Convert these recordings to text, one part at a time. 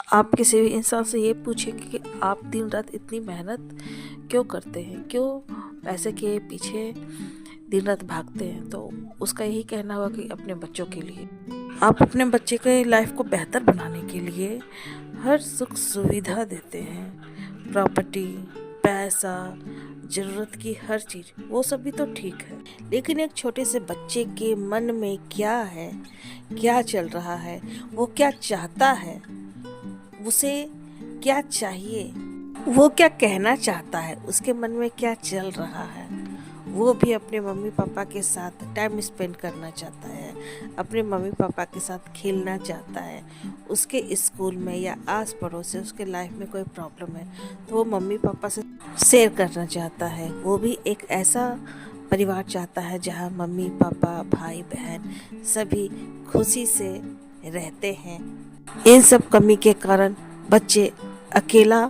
आप किसी भी इंसान से ये पूछेंगे कि आप दिन रात इतनी मेहनत क्यों करते हैं, क्यों पैसे के पीछे दिन रात भागते हैं, तो उसका यही कहना होगा कि अपने बच्चों के लिए। आप अपने बच्चे के लाइफ को बेहतर बनाने के लिए हर सुख सुविधा देते हैं, प्रॉपर्टी, पैसा, ज़रूरत की हर चीज़, वो सब भी तो ठीक है, लेकिन एक छोटे से बच्चे के मन में क्या है, क्या चल रहा है, वो क्या चाहता है, उसे क्या चाहिए, वो क्या कहना चाहता है, उसके मन में क्या चल रहा है, वो भी अपने मम्मी पापा के साथ टाइम स्पेंड करना चाहता है, अपने मम्मी पापा के साथ खेलना चाहता है। उसके स्कूल में या आस पड़ोस से उसके लाइफ में कोई प्रॉब्लम है तो वो मम्मी पापा से शेयर करना चाहता है। वो भी एक ऐसा परिवार चाहता है जहाँ मम्मी पापा भाई बहन सभी खुशी से रहते हैं। इन सब कमी के कारण बच्चे अकेला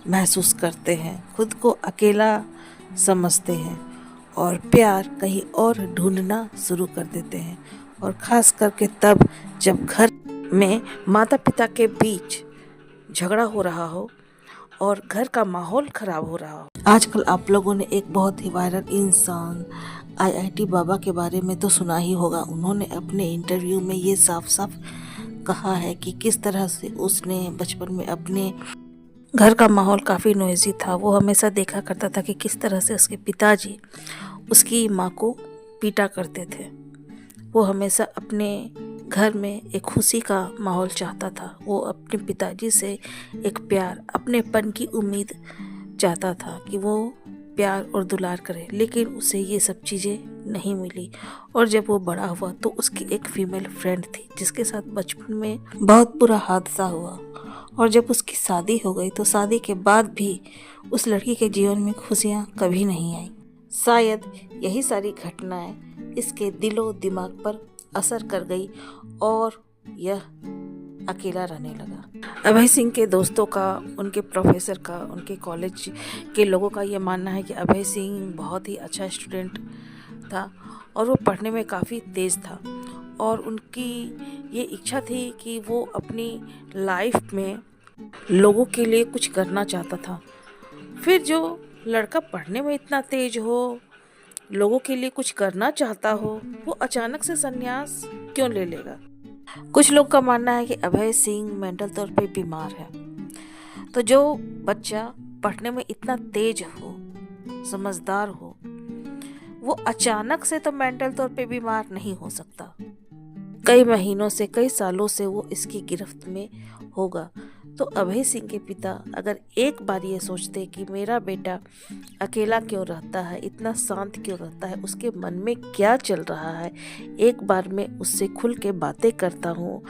महसूस करते हैं, खुद को अकेला समझते हैं और प्यार कहीं और ढूंढना शुरू कर देते हैं, और ख़ास करके तब जब घर में माता पिता के बीच झगड़ा हो रहा हो और घर का माहौल ख़राब हो रहा हो। आजकल आप लोगों ने एक बहुत ही वायरल इंसान आईआईटी बाबा के बारे में तो सुना ही होगा। उन्होंने अपने इंटरव्यू में ये साफ साफ कहा है कि किस तरह से उसने बचपन में अपने घर का माहौल काफ़ी नॉइज़ी था। वो हमेशा देखा करता था कि किस तरह से उसके पिताजी उसकी माँ को पीटा करते थे। वो हमेशा अपने घर में एक खुशी का माहौल चाहता था। वो अपने पिताजी से एक प्यार, अपनेपन की उम्मीद चाहता था कि वो प्यार और दुलार करे, लेकिन उसे ये सब चीज़ें नहीं मिली। और जब वो बड़ा हुआ तो उसकी एक फीमेल फ्रेंड थी जिसके साथ बचपन में बहुत बुरा हादसा हुआ, और जब उसकी शादी हो गई तो शादी के बाद भी उस लड़की के जीवन में खुशियाँ कभी नहीं आई। शायद यही सारी घटनाएं इसके दिलो दिमाग पर असर कर गई और यह अकेला रहने लगा। अभय सिंह के दोस्तों का, उनके प्रोफेसर का, उनके कॉलेज के लोगों का ये मानना है कि अभय सिंह बहुत ही अच्छा स्टूडेंट था और वो पढ़ने में काफ़ी तेज़ था, और उनकी ये इच्छा थी कि वो अपनी लाइफ में लोगों के लिए कुछ करना चाहता था। फिर जो लड़का पढ़ने में इतना तेज हो, लोगों के लिए कुछ करना चाहता हो, वो अचानक से संन्यास क्यों ले लेगा? कुछ लोग का मानना है कि अभय सिंह मेंटल तौर पे बीमार है। तो जो बच्चा पढ़ने में इतना तेज हो, समझदार हो, वो अचानक से तो मेंटल तौर पे बीमार नहीं हो सकता। कई महीनों से, कई सालों से वो इसकी गिरफ्त में होगा। तो अभय सिंह के पिता अगर एक बार ये सोचते कि मेरा बेटा अकेला क्यों रहता है, इतना शांत क्यों रहता है, उसके मन में क्या चल रहा है, एक बार मैं उससे खुल के बातें करता हूँ,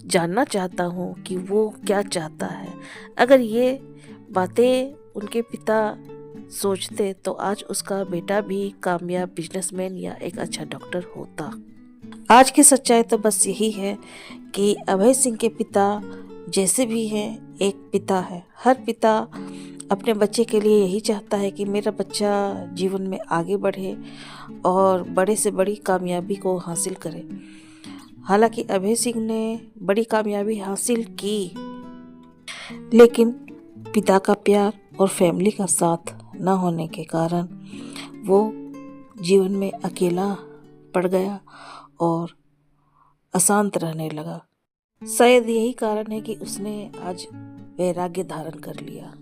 जानना चाहता हूँ कि वो क्या चाहता है। अगर ये बातें उनके पिता सोचते तो आज उसका बेटा भी कामयाब बिजनेसमैन या एक अच्छा डॉक्टर होता। आज की सच्चाई तो बस यही है कि अभय सिंह के पिता जैसे भी हैं, एक पिता है। हर पिता अपने बच्चे के लिए यही चाहता है कि मेरा बच्चा जीवन में आगे बढ़े और बड़े से बड़ी कामयाबी को हासिल करे। हालांकि अभय सिंह ने बड़ी कामयाबी हासिल की, लेकिन पिता का प्यार और फैमिली का साथ न होने के कारण वो जीवन में अकेला पड़ गया और अशांत रहने लगा। शायद यही कारण है कि उसने आज वैराग्य धारण कर लिया।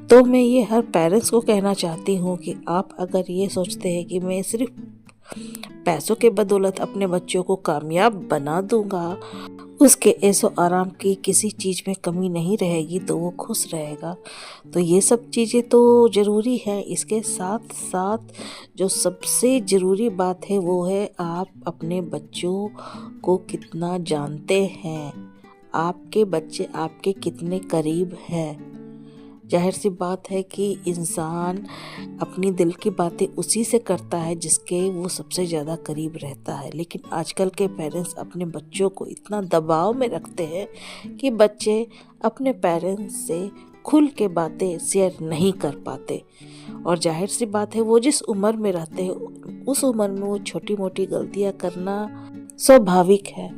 तो मैं ये हर पेरेंट्स को कहना चाहती हूँ कि आप अगर ये सोचते हैं कि मैं सिर्फ पैसों के बदौलत अपने बच्चों को कामयाब बना दूंगा, उसके ऐसो आराम की किसी चीज़ में कमी नहीं रहेगी तो वो खुश रहेगा, तो ये सब चीज़ें तो ज़रूरी है। इसके साथ साथ जो सबसे ज़रूरी बात है वो है आप अपने बच्चों को कितना जानते हैं, आपके बच्चे आपके कितने करीब हैं। जाहिर सी बात है कि इंसान अपनी दिल की बातें उसी से करता है जिसके वो सबसे ज़्यादा करीब रहता है। लेकिन आजकल के पेरेंट्स अपने बच्चों को इतना दबाव में रखते हैं कि बच्चे अपने पेरेंट्स से खुल के बातें शेयर नहीं कर पाते, और जाहिर सी बात है वो जिस उम्र में रहते हैं उस उम्र में वो छोटी मोटी गलतियां करना स्वाभाविक है।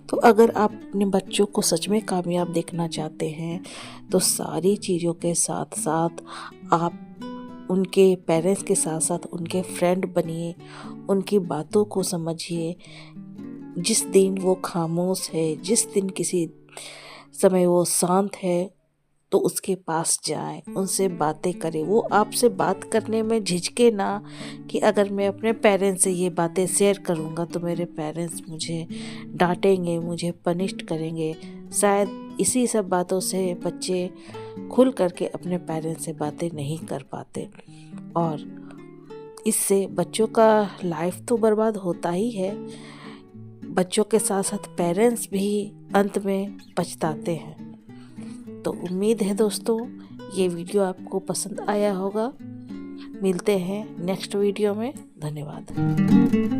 तो अगर आप अपने बच्चों को सच में कामयाब देखना चाहते हैं तो सारी चीज़ों के साथ साथ आप उनके पेरेंट्स के साथ साथ उनके फ्रेंड बनिए, उनकी बातों को समझिए। जिस दिन वो खामोश है, जिस दिन किसी समय वो शांत है, तो उसके पास जाएं, उनसे बातें करें। वो आपसे बात करने में झिझके ना कि अगर मैं अपने पेरेंट्स से ये बातें शेयर करूँगा तो मेरे पेरेंट्स मुझे डांटेंगे, मुझे पनिश्ड करेंगे। शायद इसी सब बातों से बच्चे खुल करके अपने पेरेंट्स से बातें नहीं कर पाते और इससे बच्चों का लाइफ तो बर्बाद होता ही है, बच्चों के साथ साथ पेरेंट्स भी अंत में पछताते हैं। तो उम्मीद है दोस्तों ये वीडियो आपको पसंद आया होगा। मिलते हैं नेक्स्ट वीडियो में। धन्यवाद।